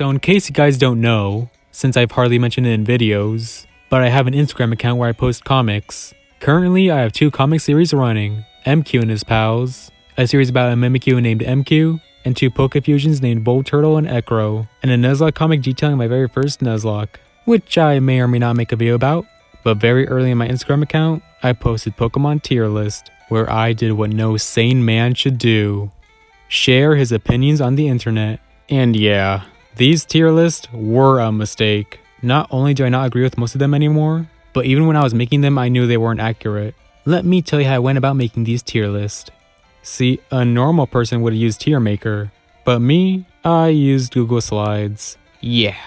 So in case you guys don't know, since I've hardly mentioned it in videos, but I have an Instagram account where I post comics. Currently, I have 2 comic series running, MQ and his pals, a series about a Mimikyu named MQ, and 2 Pokefusions named Bold Turtle and Ekro, and a Nuzlocke comic detailing my very first Nuzlocke, which I may or may not make a video about, but very early in my Instagram account, I posted Pokemon tier list, where I did what no sane man should do. Share his opinions on the internet. And yeah, these tier lists were a mistake. Not only do I not agree with most of them anymore, but even when I was making them I knew they weren't accurate. Let me tell you how I went about making these tier lists. See, a normal person would use Tier Maker, but me, I used Google Slides. Yeah.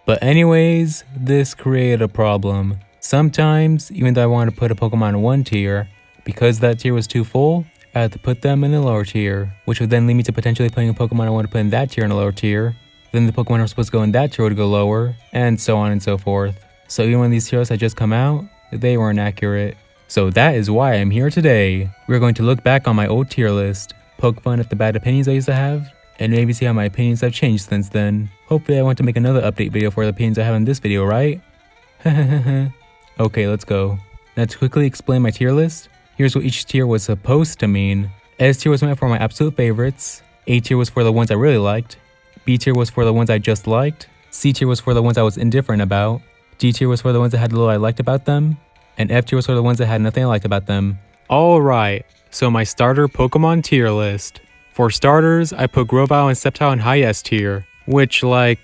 But anyways, this created a problem. Sometimes, even though I wanted to put a Pokemon in one tier, because that tier was too full, I had to put them in a lower tier, which would then lead me to potentially putting a Pokemon I want to put in that tier in a lower tier. Then the Pokemon that were supposed to go in that tier would go lower, and so on and so forth. So even when these tier lists had just come out, they weren't accurate. So that is why I'm here today. We're going to look back on my old tier list, poke fun at the bad opinions I used to have, and maybe see how my opinions have changed since then. Hopefully I want to make another update video for the opinions I have in this video, right? Okay, let's go. Now to quickly explain my tier list, here's what each tier was supposed to mean. S tier was meant for my absolute favorites, A tier was for the ones I really liked, B tier was for the ones I just liked, C tier was for the ones I was indifferent about, D tier was for the ones that had little I liked about them, and F tier was for the ones that had nothing I liked about them. Alright, so my starter Pokemon tier list. For starters, I put Grovyle and Sceptile in high S tier, which I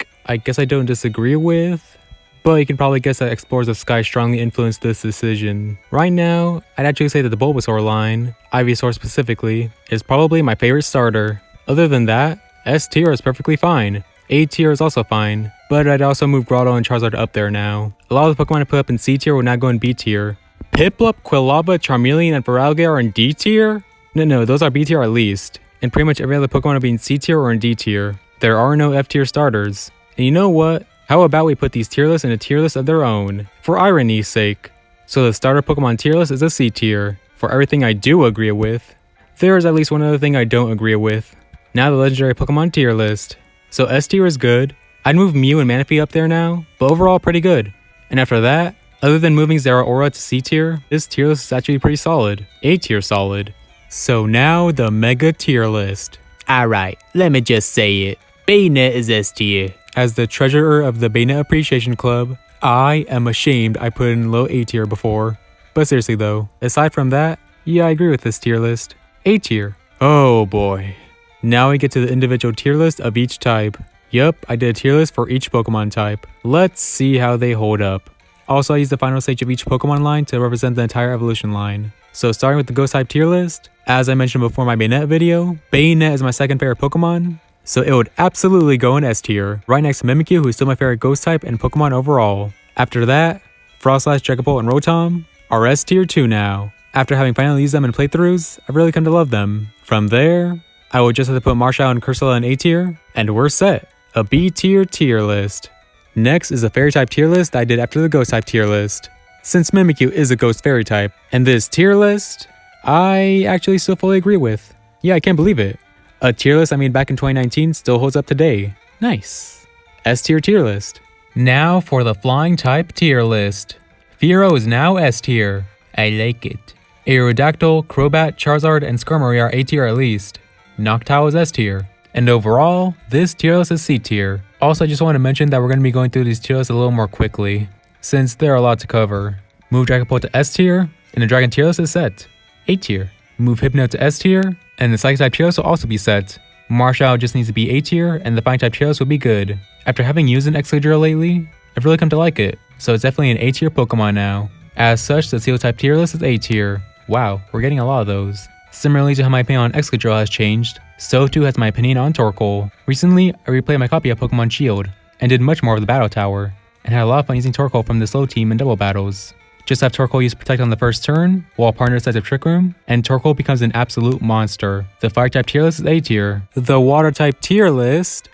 guess I don't disagree with, but you can probably guess that Explorers of Sky strongly influenced this decision. Right now, I'd actually say that the Bulbasaur line, Ivysaur specifically, is probably my favorite starter. Other than that, S tier is perfectly fine. A tier is also fine, but I'd also move Grotto and Charizard up there now. A lot of the Pokemon I put up in C tier would not go in B tier. Piplup, Quilava, Charmeleon, and Feraligatr are in D tier? No, those are B tier at least. And pretty much every other Pokemon will be in C tier or in D tier. There are no F tier starters. And you know what? How about we put these tier lists in a tier list of their own, for irony's sake. So the starter Pokemon tier list is a C tier. For everything I do agree with, there is at least one other thing I don't agree with. Now the legendary Pokemon tier list. So S tier is good. I'd move Mew and Manaphy up there now, but overall pretty good. And after that, other than moving Zeraora to C tier, this tier list is actually pretty solid. A tier solid. So now the mega tier list. Alright, let me just say it. Baynet is S tier. As the treasurer of the Baynet Appreciation Club, I am ashamed I put in low A tier before. But seriously though, aside from that, yeah I agree with this tier list. A tier. Oh boy. Now we get to the individual tier list of each type. Yup, I did a tier list for each Pokemon type. Let's see how they hold up. Also, I used the final stage of each Pokemon line to represent the entire evolution line. So starting with the Ghost type tier list, as I mentioned before in my Baynet video, Baynet is my second favorite Pokemon, so it would absolutely go in S tier, right next to Mimikyu, who is still my favorite Ghost type and Pokemon overall. After that, Froslass, Dragapult, and Rotom are S tier too now. After having finally used them in playthroughs, I've really come to love them. From there, I would just have to put Marshall and Cursula in A tier, and we're set. A B tier tier list. Next is a Fairy type tier list that I did after the Ghost type tier list. Since Mimikyu is a Ghost Fairy type, and this tier list, I actually still fully agree with. Yeah, I can't believe it. A tier list I made back in 2019 still holds up today. Nice. S tier tier list. Now for the Flying type tier list. Fearow is now S tier. I like it. Aerodactyl, Crobat, Charizard, and Skarmory are A tier at least. Noctowl is S tier. And overall, this tier list is C tier. Also, I just want to mention that we're going to be going through these tier lists a little more quickly, since there are a lot to cover. Move Dragapult to S tier, and the Dragon tier list is set. A tier. Move Hypno to S tier, and the Psychic type tier list will also be set. Marshall just needs to be A tier, and the Flying type tier list will be good. After having used an Excadrill lately, I've really come to like it, so it's definitely an A tier Pokemon now. As such, the Steel type tier list is A tier. Wow, we're getting a lot of those. Similarly to how my opinion on Excadrill has changed, so too has my opinion on Torkoal. Recently, I replayed my copy of Pokemon Shield, and did much more of the Battle Tower, and had a lot of fun using Torkoal from the slow team in double battles. Just have Torkoal use Protect on the first turn, while partner sets up Trick Room, and Torkoal becomes an absolute monster. The Fire type tier list is A tier. The Water type tier list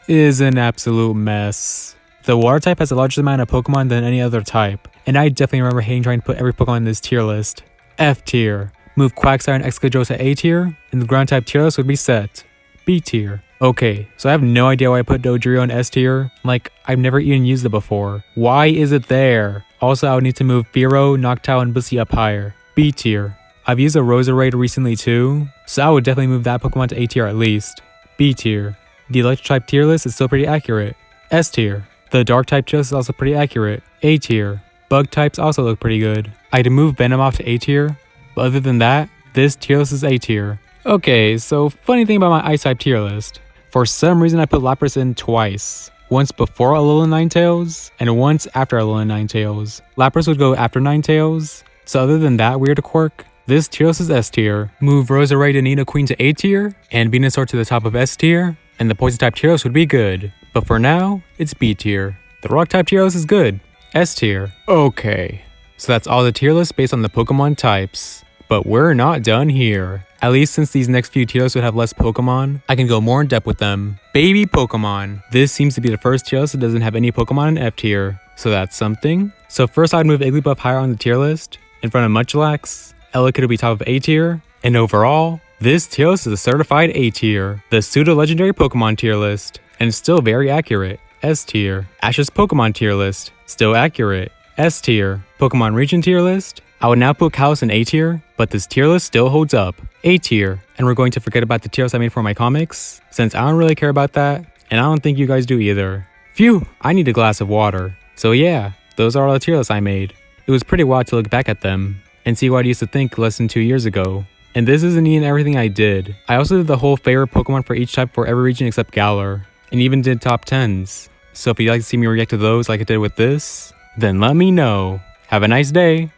is an absolute mess. The Water type has the largest amount of Pokemon than any other type, and I definitely remember hating trying to put every Pokemon in this tier list. F tier. Move Quagsire and Excadrill to A tier, and the Ground type tier list would be set. B tier. Okay, so I have no idea why I put Dodrio in S tier. Like, I've never even used it before. Why is it there? Also, I would need to move Fearow, Noctowl, and Blissey up higher. B tier. I've used a Roserade recently too, so I would definitely move that Pokemon to A tier at least. B tier. The Electric type tier list is still pretty accurate. S tier. The Dark type tier list is also pretty accurate. A tier. Bug types also look pretty good. I'd move Venomoth to A tier, but other than that, this tier list is A tier. Okay, so funny thing about my Ice type tier list. For some reason I put Lapras in twice. Once before Alolan Ninetales, and once after Alolan Ninetales. Lapras would go after Ninetales, so other than that weird quirk, this tier list is S tier. Move Roserade and Nidoqueen to A tier, and Venusaur to the top of S tier, and the Poison type tier list would be good. But for now, it's B tier. The Rock type tier list is good. S tier. Okay. So that's all the tier lists based on the Pokemon types. But we're not done here. At least since these next few tier lists would have less Pokemon, I can go more in depth with them. Baby Pokemon. This seems to be the first tier list that doesn't have any Pokemon in F tier. So that's something. So first I'd move Igglybuff higher on the tier list, in front of Munchlax. Elekid would be top of A tier. And overall, this tier list is a certified A tier. The pseudo-legendary Pokemon tier list. And still very accurate. S tier. Ash's Pokemon tier list. Still accurate. S tier. Pokemon region tier list. I would now put Kalos in A tier, but this tier list still holds up. A tier. And we're going to forget about the tier list I made for my comics, since I don't really care about that, and I don't think you guys do either. Phew, I need a glass of water. So yeah, those are all the tier lists I made. It was pretty wild to look back at them, and see what I used to think less than 2 years ago. And this isn't even everything I did. I also did the whole favorite Pokemon for each type for every region except Galar, and even did top 10s. So if you'd like to see me react to those like I did with this, then let me know. Have a nice day.